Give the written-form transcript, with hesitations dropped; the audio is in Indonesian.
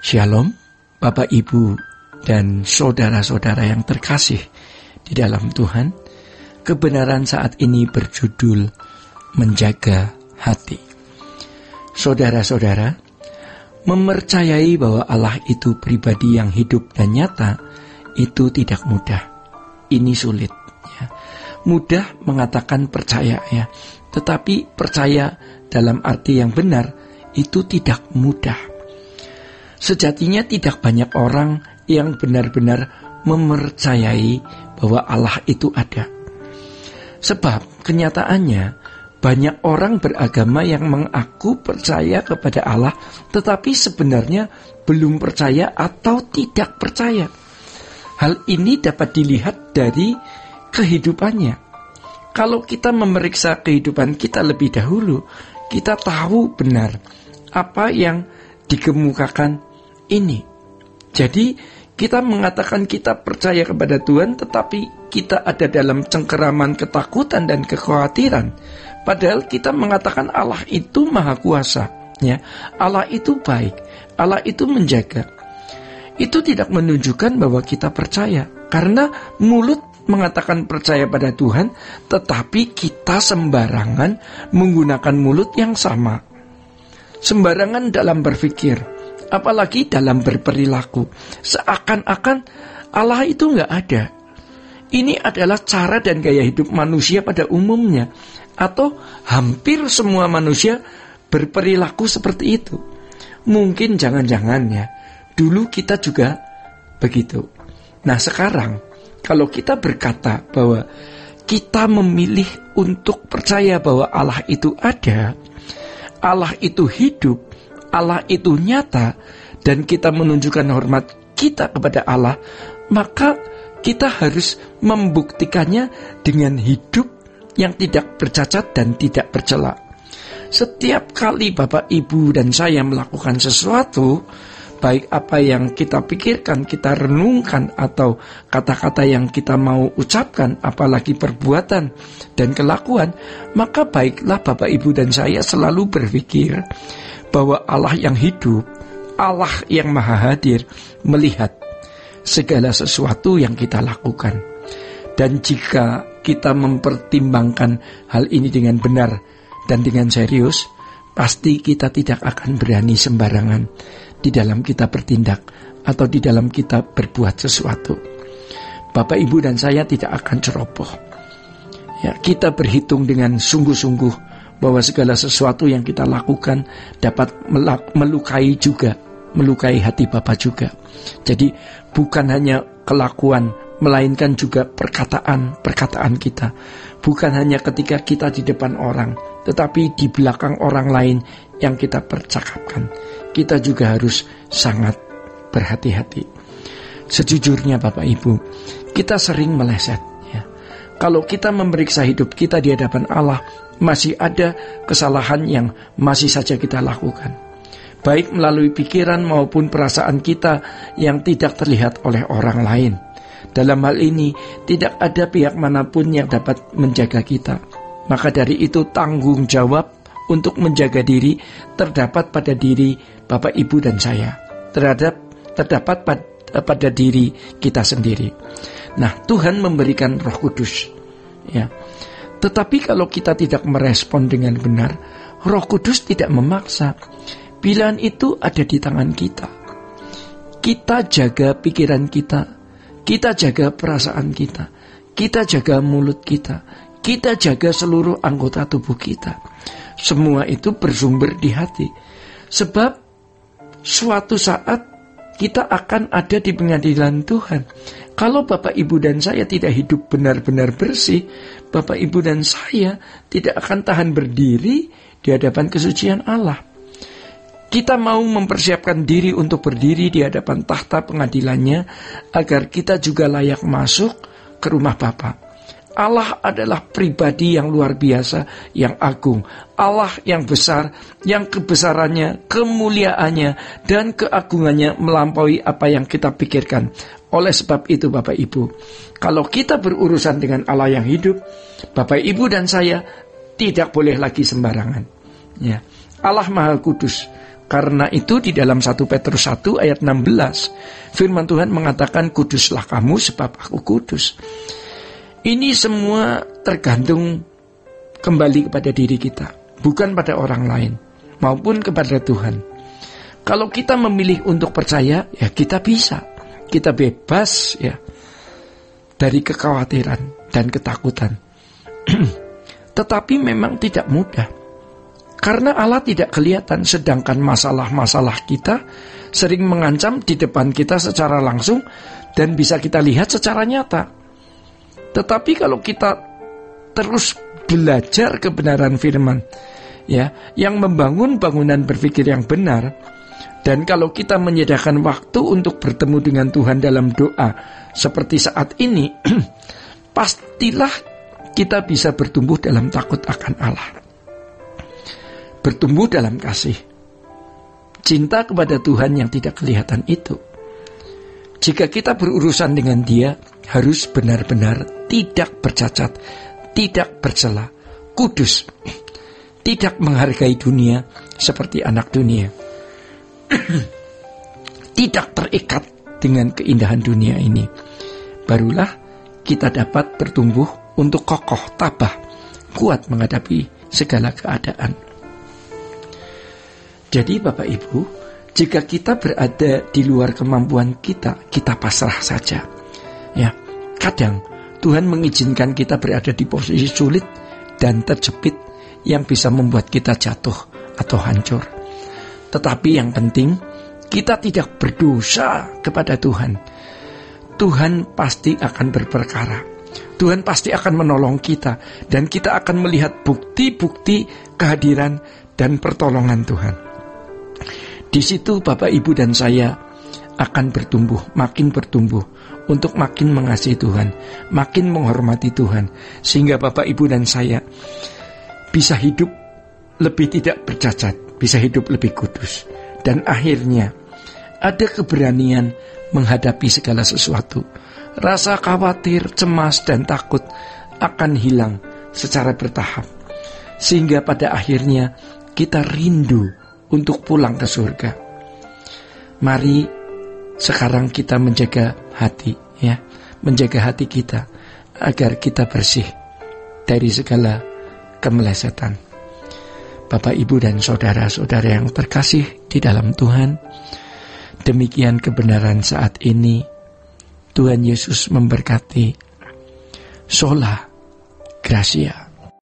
Shalom, Bapak, Ibu, dan saudara-saudara yang terkasih di dalam Tuhan. Kebenaran saat ini berjudul Menjaga Hati. Saudara-saudara, mempercayai bahwa Allah itu pribadi yang hidup dan nyata, itu tidak mudah. Ini sulit. Ya. Mudah mengatakan percaya, ya, tetapi percaya dalam arti yang benar itu tidak mudah. Sejatinya tidak banyak orang yang benar-benar mempercayai bahwa Allah itu ada. Sebab kenyataannya banyak orang beragama yang mengaku percaya kepada Allah, tetapi sebenarnya belum percaya atau tidak percaya. Hal ini dapat dilihat dari kehidupannya. Kalau kita memeriksa kehidupan kita lebih dahulu, kita tahu benar apa yang dikemukakan ini. Jadi kita mengatakan kita percaya kepada Tuhan, tetapi kita ada dalam cengkeraman ketakutan dan kekhawatiran. Padahal kita mengatakan Allah itu maha kuasa, ya. Allah itu baik, Allah itu menjaga. Itu tidak menunjukkan bahwa kita percaya, karena mulut mengatakan percaya pada Tuhan, tetapi kita sembarangan menggunakan mulut yang sama. Sembarangan dalam berpikir, apalagi dalam berperilaku, seakan-akan Allah itu nggak ada. Ini adalah cara dan gaya hidup manusia pada umumnya, atau hampir semua manusia berperilaku seperti itu. Mungkin jangan-jangan ya, dulu kita juga begitu. Nah sekarang, kalau kita berkata bahwa kita memilih untuk percaya bahwa Allah itu ada, Allah itu hidup, Allah itu nyata, dan kita menunjukkan hormat kita kepada Allah, maka kita harus membuktikannya dengan hidup yang tidak bercacat dan tidak bercela. Setiap kali Bapak, Ibu, dan saya melakukan sesuatu, baik apa yang kita pikirkan, kita renungkan, atau kata-kata yang kita mau ucapkan, apalagi perbuatan dan kelakuan, maka baiklah Bapak, Ibu, dan saya selalu berpikir bahwa Allah yang hidup, Allah yang maha hadir, melihat segala sesuatu yang kita lakukan. Dan jika kita mempertimbangkan hal ini dengan benar dan dengan serius, pasti kita tidak akan berani sembarangan di dalam kita bertindak atau di dalam kita berbuat sesuatu. Bapak, Ibu, dan saya tidak akan ceroboh. Ya, kita berhitung dengan sungguh-sungguh bahwa segala sesuatu yang kita lakukan dapat melukai hati Bapa juga. Jadi bukan hanya kelakuan, melainkan juga perkataan kita. Bukan hanya ketika kita di depan orang, tetapi di belakang orang lain yang kita percakapkan. Kita juga harus sangat berhati-hati. Sejujurnya Bapak, Ibu, kita sering meleset, ya. Kalau kita memeriksa hidup kita di hadapan Allah, masih ada kesalahan yang masih saja kita lakukan, baik melalui pikiran maupun perasaan kita yang tidak terlihat oleh orang lain. Dalam hal ini, tidak ada pihak manapun yang dapat menjaga kita. Maka dari itu tanggung jawab untuk menjaga diri terdapat pada diri Bapak, Ibu, dan saya. Terdapat pada diri kita sendiri. Nah, Tuhan memberikan Roh Kudus, ya. Tetapi kalau kita tidak merespon dengan benar, Roh Kudus tidak memaksa. Pilihan itu ada di tangan kita. Kita jaga pikiran kita jaga perasaan kita jaga mulut kita jaga seluruh anggota tubuh kita. Semua itu bersumber di hati. Sebab suatu saat kita akan ada di pengadilan Tuhan. Kalau Bapak, Ibu, dan saya tidak hidup benar-benar bersih, Bapak, Ibu, dan saya tidak akan tahan berdiri di hadapan kesucian Allah. Kita mau mempersiapkan diri untuk berdiri di hadapan tahta pengadilannya, agar kita juga layak masuk ke rumah Bapa. Allah adalah pribadi yang luar biasa, yang agung. Allah yang besar, yang kebesarannya, kemuliaannya, dan keagungannya melampaui apa yang kita pikirkan. Oleh sebab itu Bapak, Ibu, kalau kita berurusan dengan Allah yang hidup, Bapak, Ibu, dan saya tidak boleh lagi sembarangan. Ya, Allah Maha Kudus. Karena itu di dalam 1 Petrus 1 ayat 16 firman Tuhan mengatakan, kuduslah kamu sebab aku kudus. Ini semua tergantung kembali kepada diri kita, bukan pada orang lain maupun kepada Tuhan. Kalau kita memilih untuk percaya, ya kita bisa, kita bebas ya dari kekhawatiran dan ketakutan. Tetapi memang tidak mudah, karena Allah tidak kelihatan, sedangkan masalah-masalah kita sering mengancam di depan kita secara langsung dan bisa kita lihat secara nyata. Tetapi kalau kita terus belajar kebenaran firman, ya, yang membangun bangunan berpikir yang benar, dan kalau kita menyediakan waktu untuk bertemu dengan Tuhan dalam doa seperti saat ini, pastilah kita bisa bertumbuh dalam takut akan Allah, bertumbuh dalam kasih, cinta kepada Tuhan yang tidak kelihatan itu. Jika kita berurusan dengan Dia, harus benar-benar tidak bercacat, tidak bercela, kudus, tidak menghargai dunia seperti anak dunia, tidak terikat dengan keindahan dunia ini. Barulah kita dapat bertumbuh untuk kokoh, tabah, kuat menghadapi segala keadaan. Jadi Bapak Ibu, jika kita berada di luar kemampuan kita, kita pasrah saja. Ya, kadang Tuhan mengizinkan kita berada di posisi sulit dan terjepit yang bisa membuat kita jatuh atau hancur. Tetapi yang penting, kita tidak berdosa kepada Tuhan. Tuhan pasti akan berperkara. Tuhan pasti akan menolong kita, dan kita akan melihat bukti-bukti kehadiran dan pertolongan Tuhan. Di situ Bapak Ibu dan saya akan bertumbuh, makin bertumbuh untuk makin mengasihi Tuhan, makin menghormati Tuhan, sehingga Bapak Ibu dan saya bisa hidup lebih tidak bercacat, bisa hidup lebih kudus, dan akhirnya ada keberanian menghadapi segala sesuatu. Rasa khawatir, cemas, dan takut akan hilang secara bertahap, sehingga pada akhirnya kita rindu untuk pulang ke surga. Mari sekarang kita menjaga hati, ya, menjaga hati kita agar kita bersih dari segala kemelesetan. Bapak, Ibu, dan saudara-saudara yang terkasih di dalam Tuhan, demikian kebenaran saat ini. Tuhan Yesus memberkati. Sola Gracia.